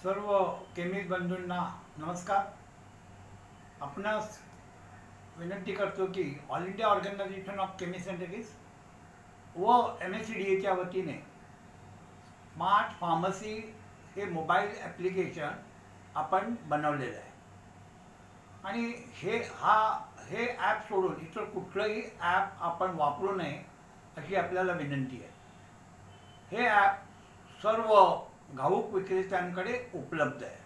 सर्व केमिस्ट बंधूंना नमस्कार. आपणास विनंती करतो की all India organisation of chemist and druggist व MSCDAच्या वतीने स्मार्ट फार्मसी हे मोबाईल ॲप्लिकेशन आपण बनवलेलं आहे आणि हे ॲप सोडून इतर कुठलंही ॲप आपण वापरू नये अशी आपल्याला विनंती आहे. हे ॲप सर्व घाऊक विक्रेत्यांकडे उपलब्ध आहे.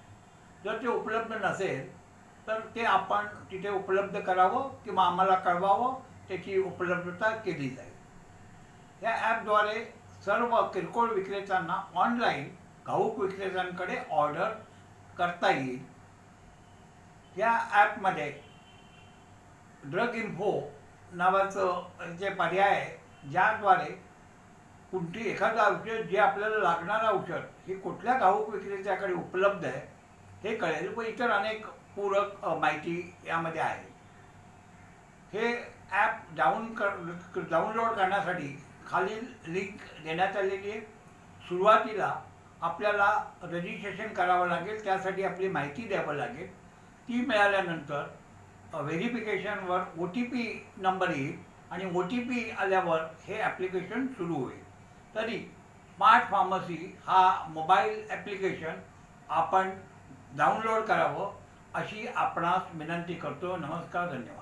जर ते उपलब्ध नसेल तर ते आपण तिथे उपलब्ध करावं किंवा आम्हाला कळवावं, त्याची उपलब्धता केली जाईल. या ॲपद्वारे सर्व किरकोळ विक्रेत्यांना ऑनलाईन घाऊक विक्रेत्यांकडे ऑर्डर करता येईल. या ॲपमध्ये ड्रग इन्फो नावाचं जे पर्याय आहे, ज्याद्वारे कोणती एखादं औषध जे आपल्याला लागणारं औषध हे कुठल्या घाऊक विक्रेत्याकडे उपलब्ध आहे हे कळेल व इतर अनेक पूरक माहिती यामध्ये आहे. हे ॲप डाउनलोड करण्यासाठी खालील लिंक देण्यात आलेली आहे. सुरुवातीला आपल्याला रजिस्ट्रेशन करावं लागेल, त्यासाठी आपली माहिती द्यावं लागेल. ती मिळाल्यानंतर व्हेरिफिकेशनवर OTP नंबर येईल आणि OTP आल्यावर हे ॲप्लिकेशन सुरू होईल. तरी स्मार्ट फार्मसी हा मोबाईल ॲप्लिकेशन आपण डाउनलोड करावं अशी आपणास विनंती करतो. नमस्कार, धन्यवाद.